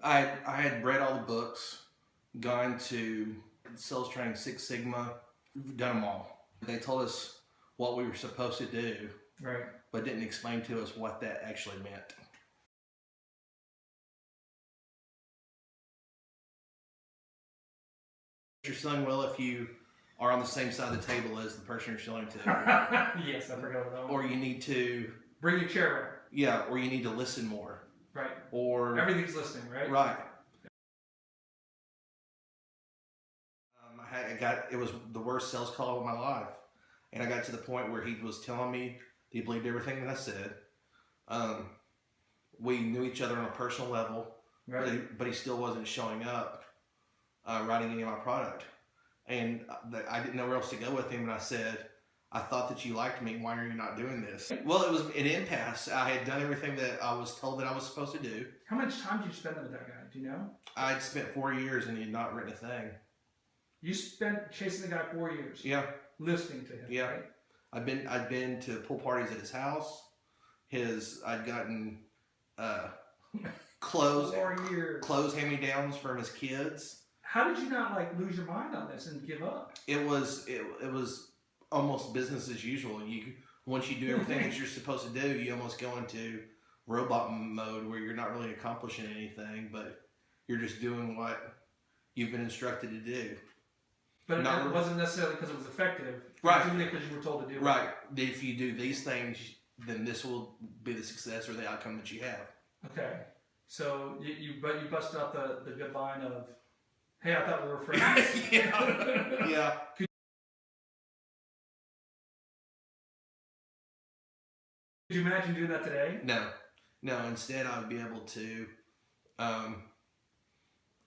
I had read all the books, gone to sales training, Six Sigma, done them all. They told us what we were supposed to do, Right. but didn't explain to us what that actually meant. You're selling well if you are on the same side of the table as the person you're selling to. Yes, I forgot about that one. Or you need to bring your chair around. Yeah, or you need to listen more. Right. Or everything's listening, right? Right. It was the worst sales call of my life, and I got to the point where he was telling me he believed everything that I said. We knew each other on a personal level, right. but he still wasn't showing up, writing any of my product, and I didn't know where else to go with him. And I said, I thought that you liked me. Why are you not doing this? Well, it was an impasse. I had done everything that I was told that I was supposed to do. How much time did you spend with that guy? Do you know? I'd spent 4 years and he had not written a thing. You spent chasing the guy 4 years? Yeah. Listening to him, yeah. Right? I'd been to pool parties at his house. I'd gotten clothes hand-me-downs from his kids. How did you not lose your mind on this and give up? It was almost business as usual. Once you do everything that you're supposed to do, you almost go into robot mode where you're not really accomplishing anything, but you're just doing what you've been instructed to do. But it wasn't necessarily because it was effective. Right. Doing it because you were told to do it. Right. If you do these things, then this will be the success or the outcome that you have. Okay. So you busted out the good line of, hey, I thought we were friends. Yeah. Yeah. Could you imagine doing that today? No. Instead, I would be able to.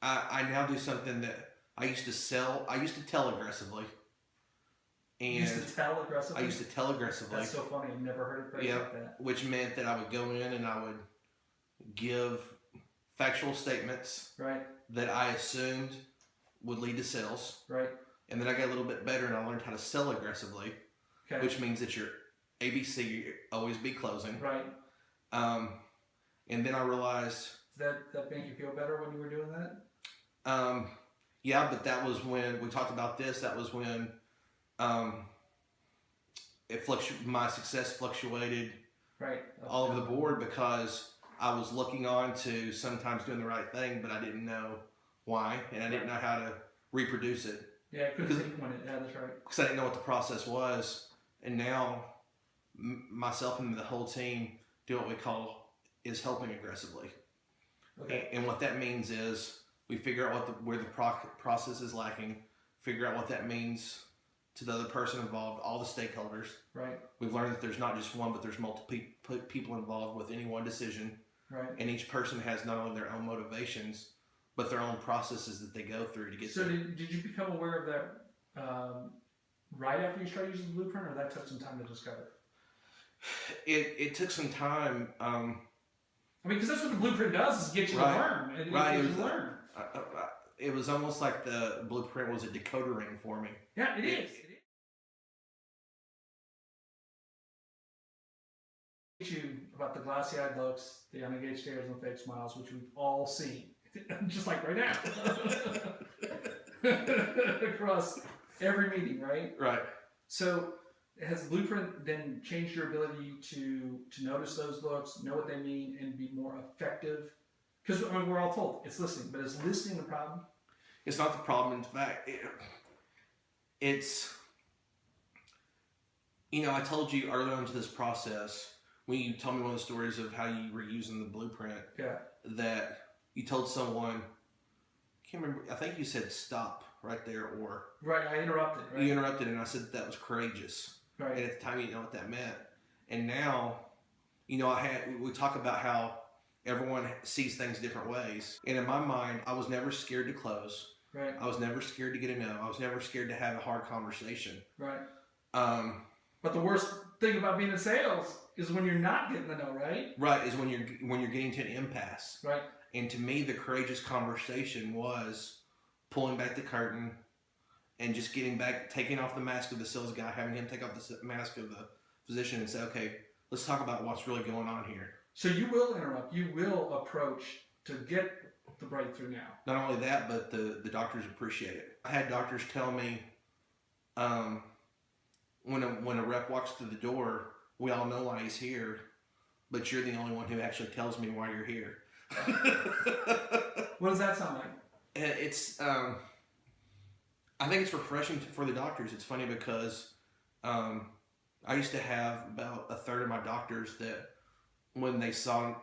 I now do something that I used to sell. I used to tell aggressively. And you used to tell aggressively? I used to tell aggressively. That's so funny. I've never heard it phrased like that. Which meant that I would go in and I would give factual statements that I assumed would lead to sales. Right. And then I got a little bit better and I learned how to sell aggressively. Okay. Which means that your ABC, you always be closing. Right. And then I realized... Does that make you feel better when you were doing that? Yeah, but that was when we talked about this. That was when my success fluctuated all over the board because I was looking on to sometimes doing the right thing, but I didn't know why, and I didn't know how to reproduce it. Yeah, I couldn't pinpoint it. Yeah, that's right. Because I didn't know what the process was, and now myself and the whole team do what we call is helping aggressively. Okay. And what that means is we figure out where the process is lacking, figure out what that means to the other person involved, all the stakeholders. Right. We've learned that there's not just one, but there's multiple people involved with any one decision. Right. And each person has not only their own motivations, but their own processes that they go through to get there. So did you become aware of that right after you started using the Blueprint, or that took some time to discover? It took some time. I mean, because that's what the Blueprint does, is get you to learn. It gets you to learn. It was almost like the Blueprint was a decoder ring for me. Yeah, it is. You about the glassy-eyed looks, the unengaged stares, and the fake smiles, which we've all seen, just like right now, across every meeting, right? Right. So, has Blueprint then changed your ability to notice those looks, know what they mean, and be more effective? Because we're all told it's listening, but is listening the problem? It's not the problem. In fact, it's, I told you early on to this process, when you told me one of the stories of how you were using the Blueprint, that you told someone, I can't remember, I think you said stop right there, or... Right, I interrupted, right? You interrupted, and I said that was courageous. Right. And at the time, you didn't know what that meant. And now, we talk about how everyone sees things different ways. And in my mind, I was never scared to close. Right. I was never scared to get a no. I was never scared to have a hard conversation. Right. But the worst thing about being in sales is when you're not getting the no, right? Right, is when you're getting to an impasse. Right. And to me, the courageous conversation was pulling back the curtain and just taking off the mask of the sales guy, having him take off the mask of the physician and say, okay, let's talk about what's really going on here. So you will interrupt. You will approach to get the breakthrough now. Not only that, but the doctors appreciate it. I had doctors tell me, when a rep walks through the door, we all know why he's here, but you're the only one who actually tells me why you're here. What does that sound like? It's, I think it's refreshing for the doctors. It's funny because I used to have about a third of my doctors that when they saw,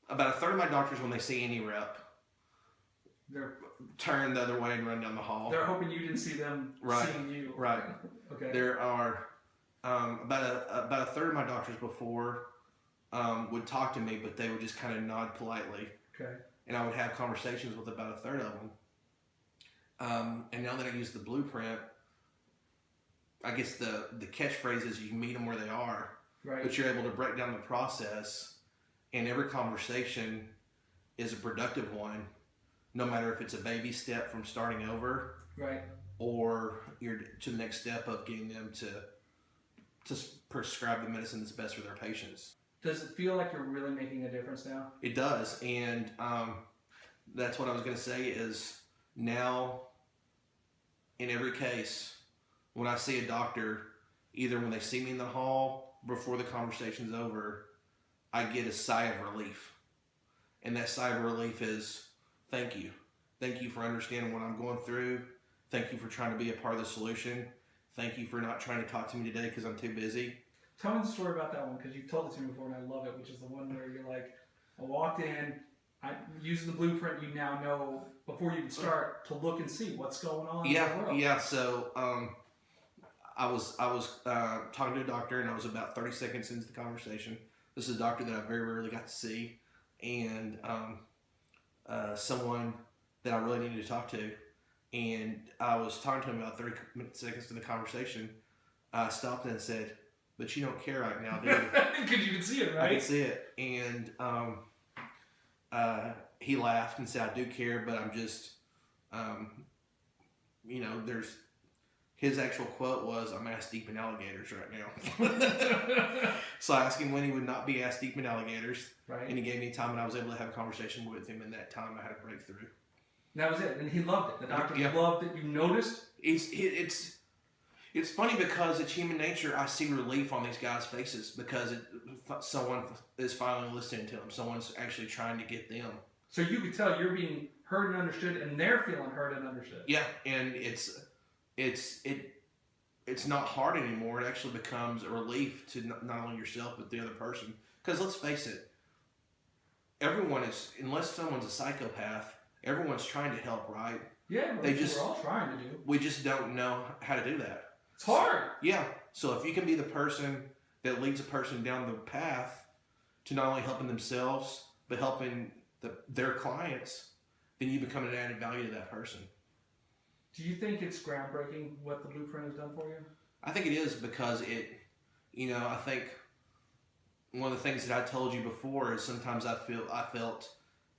about a third of my doctors when they see any rep, They're turn the other way and run down the hall. they're hoping you didn't see them seeing you. Right. Okay. There are about a third of my doctors before would talk to me, but they would just kind of nod politely. Okay. And I would have conversations with about a third of them. And now that I use the blueprint, I guess the catchphrase is you meet them where they are, Right. but you're able to break down the process, and every conversation is a productive one, no matter if it's a baby step from starting over, Right. or you're to the next step of getting them to prescribe the medicine that's best for their patients. Does it feel like you're really making a difference now? It does, and that's what I was going to say is now, in every case, when I see a doctor, either when they see me in the hall, before the conversation's over, I get a sigh of relief. And that sigh of relief is, thank you. Thank you for understanding what I'm going through. Thank you for trying to be a part of the solution. Thank you for not trying to talk to me today because I'm too busy. Tell me the story about that one, because you've told it to me before and I love it, which is the one where you're like, I walked in, I using the blueprint, you now know before you even start to look and see what's going on in the world. Yeah. So I was talking to a doctor, and I was about 30 seconds into the conversation. This is a doctor that I very rarely got to see, and someone that I really needed to talk to. And I was talking to him about 30 seconds into the conversation. I stopped and said, "But you don't care right now, do you?" Because you can see it, right? I can see it. And he laughed and said, "I do care, but I'm just, there's," his actual quote was, "I'm ass deep in alligators right now." So I asked him when he would not be ass deep in alligators. Right. And he gave me time, and I was able to have a conversation with him. And that time I had a breakthrough. And that was it. And he loved it. The doctor Yeah. loved that you noticed. It's funny because it's human nature. I see relief on these guys' faces because someone is finally listening to them. Someone's actually trying to get them. So you could tell you're being heard and understood, and they're feeling heard and understood. Yeah, and it's not hard anymore. It actually becomes a relief to not only yourself but the other person. Because let's face it, everyone is, unless someone's a psychopath, everyone's trying to help, right? Yeah, we're all trying to do. We just don't know how to do that. It's hard. Yeah. So if you can be the person that leads a person down the path to not only helping themselves but helping their clients, then you become an added value to that person. Do you think it's groundbreaking what the blueprint has done for you? I think it is because I think one of the things that I told you before is sometimes I felt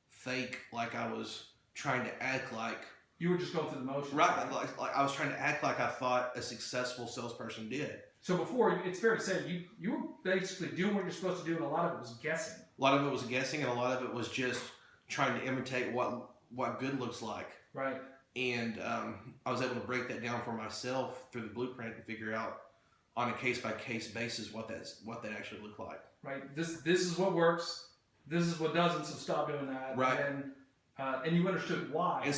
fake, like I was trying to act like. You were just going through the motions. Right, like I was trying to act like I thought a successful salesperson did. So before, it's fair to say you were basically doing what you're supposed to do, and a lot of it was guessing. A lot of it was guessing, and a lot of it was just trying to imitate what good looks like. Right. And I was able to break that down for myself through the blueprint and figure out on a case-by-case basis what that actually looked like. Right. This is what works. This is what doesn't. So stop doing that. Right. And you understood why. And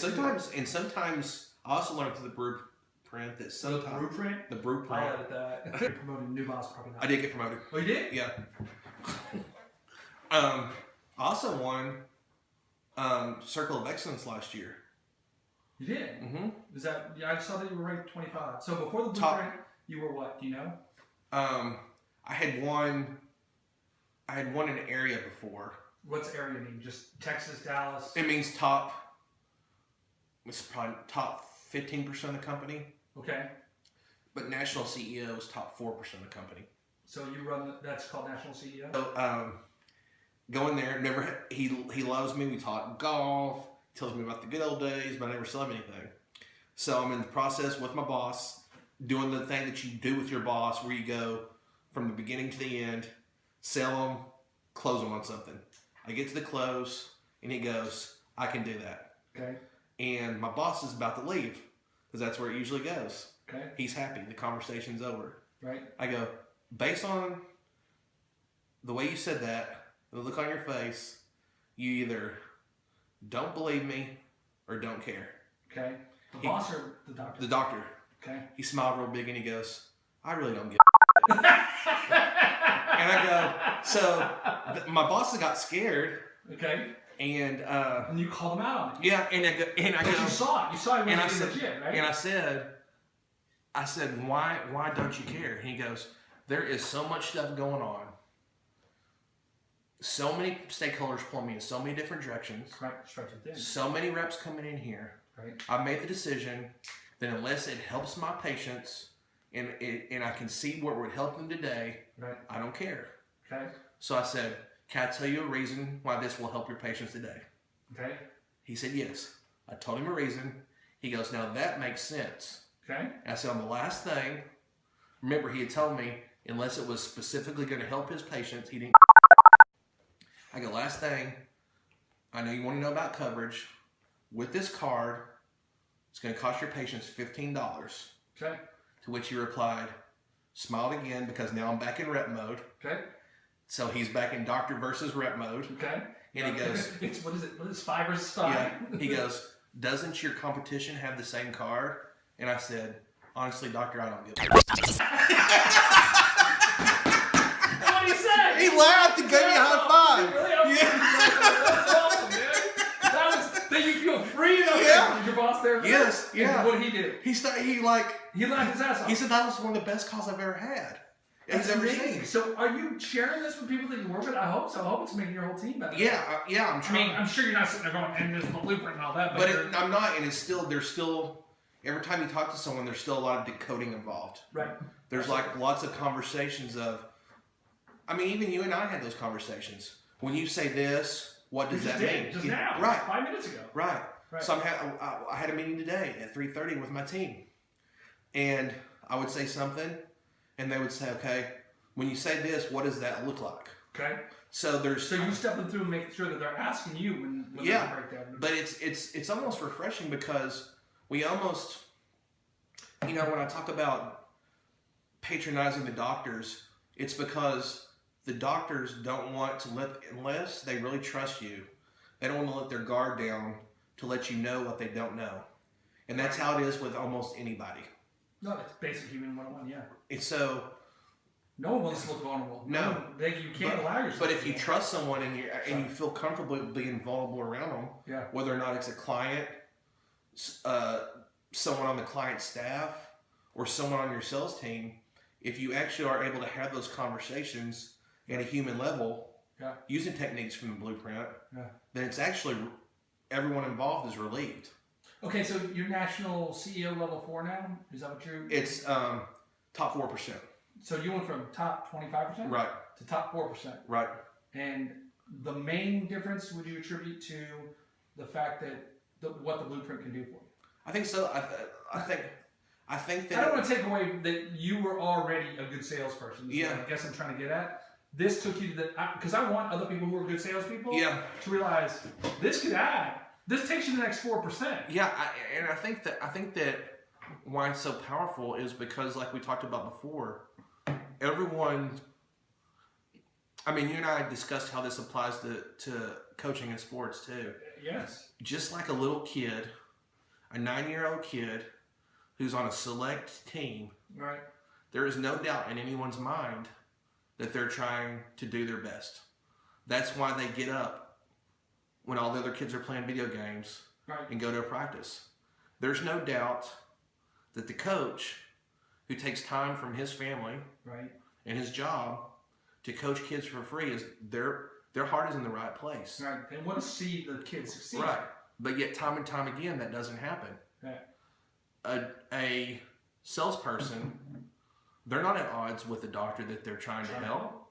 sometimes I also learned through the blueprint that sometimes the blueprint. I edit that. You're promoting new boss, probably not. I did get promoted. Oh, you did? Yeah. I also won Circle of Excellence last year. You did? Mm-hmm. Is that? Yeah, I saw that you were ranked 25. So before the blueprint, you were what? Do you know? I had won an area before. What's area mean? Just Texas, Dallas? It means it's probably top 15% of the company. Okay. But national CEO is top 4% of the company. So you run, that's called national CEO? So, going there, he loves me. We talk golf, tells me about the good old days, but I never sell him anything. So I'm in the process with my boss, doing the thing that you do with your boss, where you go from the beginning to the end, sell them, close them on something. I get to the close, and he goes, I can do that. Okay. And my boss is about to leave because that's where it usually goes. Okay. He's happy. The conversation's over. Right. I go, based on the way you said that, the look on your face, you either don't believe me or don't care. Okay. The boss or the doctor? The doctor. Okay. He smiled real big and he goes, I really don't get it. And I go, so my boss got scared. Okay. And you called him out on it. Yeah, and I go, you saw it. You saw it when and he was legit, right? And I said, why don't you care? And he goes, there is so much stuff going on. So many stakeholders pulling me in so many different directions. Right, structured thing. So many reps coming in here. Right. I've made the decision that unless it helps my patients and I can see where it would help them today, right, I don't care. Okay. So I said, can I tell you a reason why this will help your patients today? Okay. He said yes. I told him a reason. He goes, now that makes sense. Okay. And I said, on the last thing, remember he had told me unless it was specifically going to help his patients, he didn't. I go, last thing, I know you want to know about coverage. With this card, it's going to cost your patients $15. Okay. To which he replied, smiled again because now I'm back in rep mode. Okay. So he's back in doctor versus rep mode. Okay. And he goes, what is it? What is 5 versus 5? Yeah. He goes, doesn't your competition have the same card? And I said, honestly, doctor, I don't give a What did he say? He laughed and gave me a high five. Really? That's awesome, man. Did you feel free? Yeah. Was your boss there? Yes. Yeah. And what did he do? He laughed his ass off. He said that was one of the best calls I've ever had. He's ever seen. So are you sharing this with people that you work with? I hope so. I hope it's making your whole team better. Yeah, I'm trying. I mean, I'm sure you're not sitting there going, and there's the blueprint and all that. But I'm not, and there's still, every time you talk to someone, there's still a lot of decoding involved. Right. There's like lots of conversations of, I mean, even you and I had those conversations. When you say this, what does that mean? Just now. Right. 5 minutes ago. Right. So I had a meeting today at 3:30 with my team. And I would say something, and they would say, okay, when you say this, what does that look like? Okay. So you step them through and make sure that they're asking you when they break down. But it's almost refreshing because we almost, when I talk about patronizing the doctors, it's because the doctors don't want to unless they really trust you, they don't want to let their guard down to let you know what they don't know. And that's how it is with almost anybody. No, it's basic human 101, yeah. It's so... No one wants to look vulnerable. No. You can't allow yourself. But if you trust someone and you feel comfortable being vulnerable around them, yeah, whether or not it's a client, someone on the client staff, or someone on your sales team, if you actually are able to have those conversations at a human level, using techniques from the blueprint, then it's actually everyone involved is relieved. Okay, so you're national CEO level 4 now? Is that what you're... It's top 4%. So you went from top 25% right to top 4%. Right. And the main difference would you attribute to the fact that what the blueprint can do for you? I think so. I think that... I don't want to take away that you were already a good salesperson. Yeah. I guess I'm trying to get at. This took you to the... Because I want other people who are good salespeople to realize this could add. This takes you to the next 4%. Yeah, I think that why it's so powerful is because, like we talked about before, everyone... I mean, you and I discussed how this applies to coaching in sports, too. Yes. Just like a little kid, a 9-year-old kid who's on a select team, right? There is no doubt in anyone's mind that they're trying to do their best. That's why they get up when all the other kids are playing video games and go to a practice. There's no doubt that the coach who takes time from his family and his job to coach kids for free, is their heart is in the right place. Right. They want to see the kids succeed. Right. But yet time and time again that doesn't happen. Right. A salesperson, they're not at odds with the doctor that they're trying to help.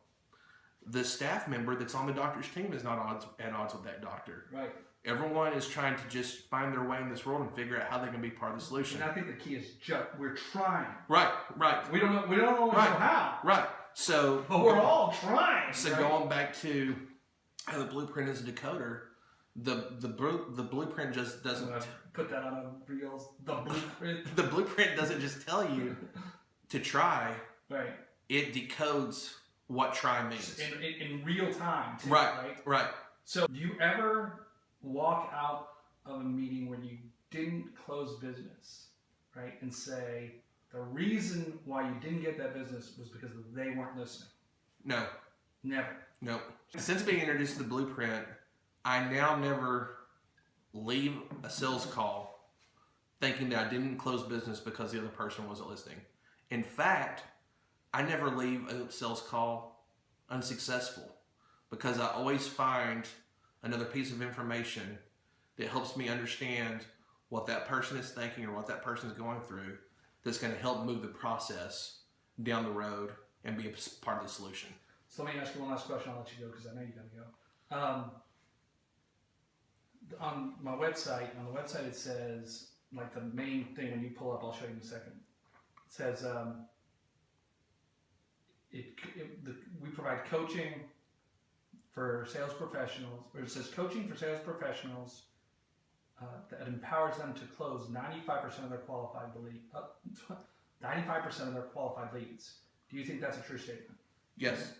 The staff member that's on the doctor's team is not at odds with that doctor. Right. Everyone is trying to just find their way in this world and figure out how they can be part of the solution. And I think the key is just we're trying. Right. We don't always know how. Right. So, but we're all trying. So going back to how the blueprint is a decoder, The blueprint just doesn't put that on a reels. The blueprint. the blueprint doesn't just tell you to try. Right. It decodes what try means in real time. Too, right. Right. So, do you ever walk out of a meeting where you didn't close business, right, and say the reason why you didn't get that business was because they weren't listening? No. Never. No. Since being introduced to the blueprint, I now never leave a sales call thinking that I didn't close business because the other person wasn't listening. In fact, I never leave a sales call unsuccessful because I always find another piece of information that helps me understand what that person is thinking or what that person is going through that's going to help move the process down the road and be a part of the solution. So let me ask you one last question. I'll let you go because I know you got to go. On my website, it says, like the main thing when you pull up, I'll show you in a second. It says we provide coaching for sales professionals, or it says coaching for sales professionals that empowers them to close 95% of their qualified leads. Do you think that's a true statement? Yes.